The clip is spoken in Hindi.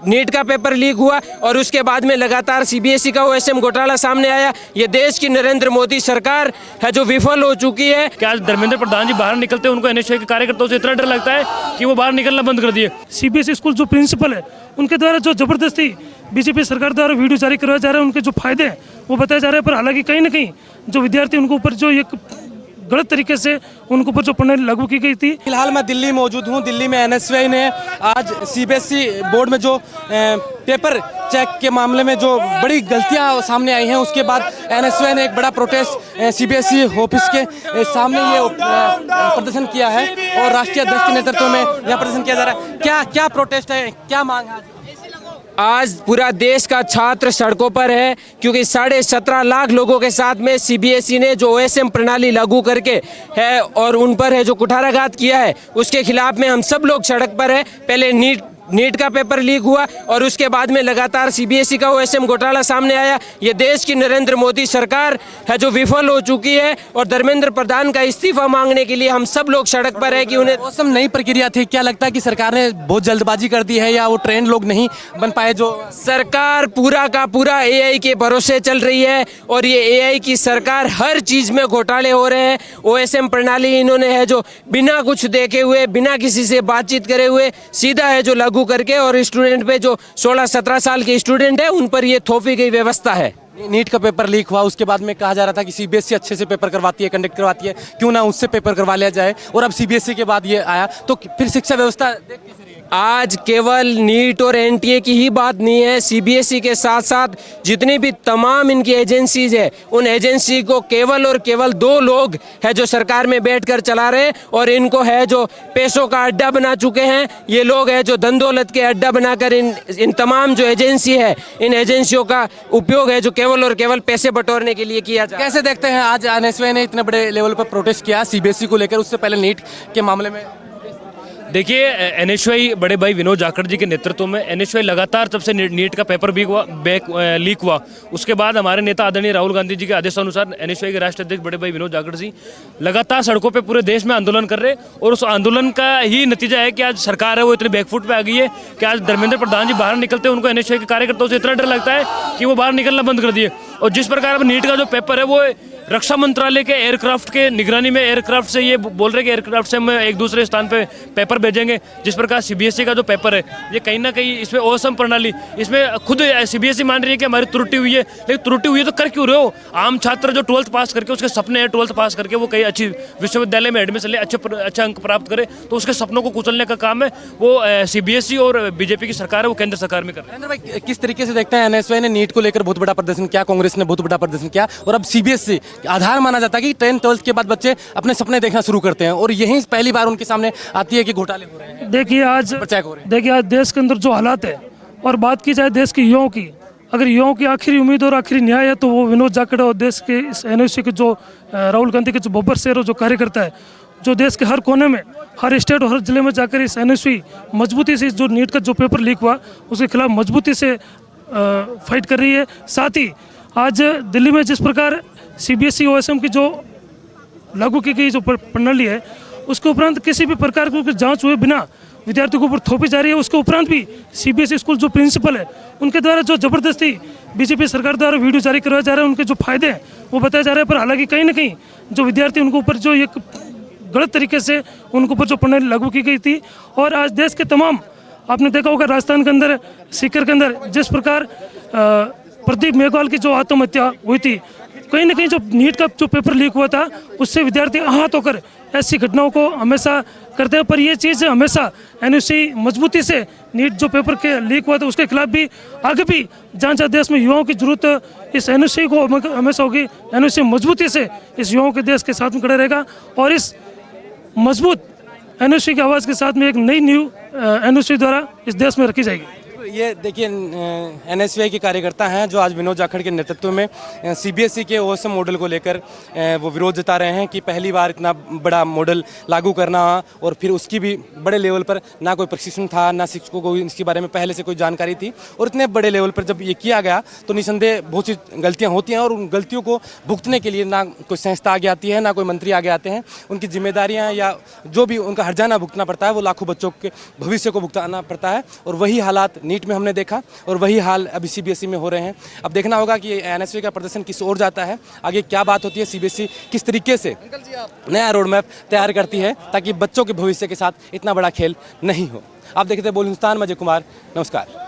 नीट का पेपर लीक हुआ और उसके बाद में लगातार सीबीएसई का ओएसएम घोटाला सामने आया। ये देश की नरेंद्र मोदी सरकार है जो विफल हो चुकी है। क्या आज धर्मेंद्र प्रधान जी बाहर निकलते हैं, उनको एनएसयूआई के कार्यकर्ताओं से इतना डर लगता है कि वो बाहर निकलना बंद कर दिए। सीबीएसई स्कूल जो प्रिंसिपल है उनके द्वारा जो जबरदस्ती बीजेपी सरकार द्वारा वीडियो जारी करवाया जा रहा है, उनके जो फायदे हैं वो बताया जा रहा है, पर हालांकि कहीं ना कहीं जो विद्यार्थी उनके ऊपर जो एक गलत तरीके से उनके ऊपर जो प्रणाली लागू की गई थी। फिलहाल मैं दिल्ली मौजूद हूँ। दिल्ली में एनएसयूआई ने आज सीबीएसई बोर्ड में जो पेपर चेक के मामले में जो बड़ी गलतियां सामने आई हैं, उसके बाद एनएसयूआई ने एक बड़ा प्रोटेस्ट सीबीएसई ऑफिस के सामने ये प्रदर्शन किया है और राष्ट्रीय अध्यक्ष के नेतृत्व में यह प्रदर्शन किया जा रहा है। क्या प्रोटेस्ट है, क्या मांग है? आज पूरा देश का छात्र सड़कों पर है क्योंकि 17.5 लाख लोगों के साथ में सीबीएसई ने जो ओएसएम प्रणाली लागू करके है और उन पर है जो कुठाराघात किया है, उसके खिलाफ में हम सब लोग सड़क पर है। पहले नीट का पेपर लीक हुआ और उसके बाद में लगातार सीबीएसई का ओएसएम घोटाला सामने आया। ये देश की नरेंद्र मोदी सरकार है जो विफल हो चुकी है और धर्मेंद्र प्रधान का इस्तीफा मांगने के लिए हम सब लोग सड़क पर है कि उन्हें ओएसएम नई प्रक्रिया थी, क्या लगता है कि सरकार ने बहुत जल्दबाजी कर दी है या वो ट्रेंड लोग नहीं बन पाए? जो सरकार पूरा का पूरा एआई के भरोसे चल रही है और ये एआई की सरकार, हर चीज में घोटाले हो रहे हैं। ओएसएम प्रणाली इन्होंने है जो बिना कुछ देखे हुए, बिना किसी से बातचीत करे हुए सीधा है जो लागू करके और स्टूडेंट पे जो 16-17 साल के स्टूडेंट है उन पर ये थोपी गई व्यवस्था है। नीट का पेपर लीक हुआ, उसके बाद में कहा जा रहा था कि सीबीएसई अच्छे से पेपर करवाती है, कंडक्ट करवाती है, क्यों ना उससे पेपर करवा लिया जाए, और अब सीबीएसई के बाद ये आया तो फिर शिक्षा व्यवस्था देख कैसे रही है? आज केवल नीट और एनटीए की ही बात नहीं है, सीबीएसई के साथ साथ जितनी भी तमाम इनकी एजेंसीज है, उन एजेंसी को केवल और केवल 2 लोग है जो सरकार में बैठकर चला रहे हैं और इनको है जो पैसों का अड्डा बना चुके हैं। ये लोग है जो धन दौलत के अड्डा बनाकर इन तमाम जो एजेंसी है, इन एजेंसियों का उपयोग है जो केवल और केवल पैसे बटोरने के लिए किया जाए। कैसे देखते हैं आज एनएसयूआई ने इतने बड़े लेवल पर प्रोटेस्ट किया सीबीएसई को लेकर, उससे पहले नीट के मामले में? देखिए, एनएसयूआई बड़े भाई विनोद जाखड़ जी के नेतृत्व में एनएसयूआई लगातार जब से नीट का पेपर लीक हुआ, उसके बाद हमारे नेता आदरणीय राहुल गांधी जी के आदेशानुसार एनएसयूआई के राष्ट्रीय अध्यक्ष बड़े भाई विनोद जाखड़ जी लगातार सड़कों पे पूरे देश में आंदोलन कर रहे और उस आंदोलन का ही नतीजा है कि आज सरकार है वो इतने बैकफुट पे आ गई है कि आज धर्मेंद्र प्रधान जी बाहर निकलते हैं, उनको एनएसयूआई के कार्यकर्ताओं से इतना डर लगता है कि वो बाहर निकलना बंद कर दिए। और जिस प्रकार अब नीट का जो पेपर है वो रक्षा मंत्रालय के एयरक्राफ्ट के निगरानी में, एयरक्राफ्ट से ये बोल रहे हैं कि एयरक्राफ्ट से हम एक दूसरे स्थान पे पेपर भेजेंगे। जिस प्रकार सीबीएसई का जो पेपर है ये कहीं ना कहीं इसमें ओएसएम प्रणाली, इसमें खुद सीबीएसई मान रही है कि हमारी त्रुटि हुई है, लेकिन त्रुटि हुई है तो कर क्यों रहे हो? आम छात्र जो 12th पास करके उसके सपने हैं 12th पास करके वो कहीं अच्छी विश्वविद्यालय में एडमिशन ले, अच्छे अंक प्राप्त करे, तो उसके सपनों को कुचलने का काम है वो सीबीएसई और बीजेपी की सरकार है वो केंद्र सरकार में कर रही है। भाई, किस तरीके से देखते हैं एनएसयूआई ने नीट को लेकर बहुत बड़ा प्रदर्शन किया, कांग्रेस ने बहुत बड़ा प्रदर्शन किया और अब सीबीएसई आधार माना जाता है कि 10th-12th के बाद बच्चे अपने सपने देखना शुरू करते हैं और यही पहली बार उनके सामने आती है कि घोटाले हो रहे हैं। देखिए आज देश के अंदर जो हालात है और बात की जाए देश के युवाओं की, अगर युवाओं की आखिरी उम्मीद और आखिरी न्याय है तो वो विनोद जाखड़ और देश के इस एनएसयूआई के जो राहुल गांधी के जो बब्बर शेर जो कार्यकर्ता है, जो देश के हर कोने में, हर स्टेट और हर जिले में जाकर इस एनएसयूआई मजबूती से जो नीट का जो पेपर लीक हुआ उसके खिलाफ मजबूती से फाइट कर रही है। साथ ही आज दिल्ली में जिस प्रकार सीबीएसई ओएसएम की जो लागू की गई जो प्रणाली है उसके उपरांत किसी भी प्रकार की जांच हुए बिना विद्यार्थियों के ऊपर थोपी जा रही है। उसके उपरांत भी सीबीएसई स्कूल जो प्रिंसिपल है उनके द्वारा जो जबरदस्ती बीजेपी सरकार द्वारा वीडियो जारी करवाया जा रहा है, उनके जो फायदे हैं वो बताया जा रहा है, पर हालांकि कहीं ना कहीं जो विद्यार्थी उनके ऊपर जो एक गलत तरीके से उनके ऊपर जो प्रणाली लागू की गई थी। और आज देश के तमाम, आपने देखा होगा राजस्थान के अंदर, सीकर के अंदर जिस प्रकार प्रदीप मेघवाल की जो आत्महत्या हुई थी, कहीं ना कहीं जो नीट का जो पेपर लीक हुआ था उससे विद्यार्थी आहत होकर ऐसी घटनाओं को हमेशा करते हैं। पर ये चीज़ हमेशा एनएसयूआई मजबूती से नीट जो पेपर के लीक हुआ था उसके खिलाफ भी आगे भी जहाँ देश में युवाओं की जरूरत इस एनएसयूआई को हमेशा होगी। एनएसयूआई मजबूती से इस युवाओं के देश के साथ में खड़ा रहेगा और इस मजबूत एनएसयूआई की आवाज़ के साथ में एक नई न्यू एनएसयूआई द्वारा इस देश में रखी जाएगी। ये देखिए एनएसयूआई के कार्यकर्ता हैं जो आज विनोद जाखड़ के नेतृत्व में सीबीएसई के ओएसएम मॉडल को लेकर वो विरोध जता रहे हैं कि पहली बार इतना बड़ा मॉडल लागू करना और फिर उसकी भी बड़े लेवल पर ना कोई प्रशिक्षण था, ना शिक्षकों को इसके बारे में पहले से कोई जानकारी थी और इतने बड़े लेवल पर जब ये किया गया तो निसंदेह बहुत सी गलतियाँ होती हैं और उन गलतियों को भुगतने के लिए ना कोई संस्था आगे आती है, ना कोई मंत्री आगे आते हैं। उनकी जिम्मेदारियाँ या जो भी उनका हर्जाना भुगतना पड़ता है वो लाखों बच्चों के भविष्य को भुगताना पड़ता है और वही हालात नीट स्टेट में हमने देखा और वही हाल अभी सीबीएसई में हो रहे हैं। अब देखना होगा कि एनएसयूआई का प्रदर्शन किस ओर जाता है, आगे क्या बात होती है, सीबीएसई किस तरीके से नया रोड मैप तैयार करती है ताकि बच्चों के भविष्य के साथ इतना बड़ा खेल नहीं हो। आप देखते हैं बोल हिंदुस्तान में, अजय कुमार, नमस्कार।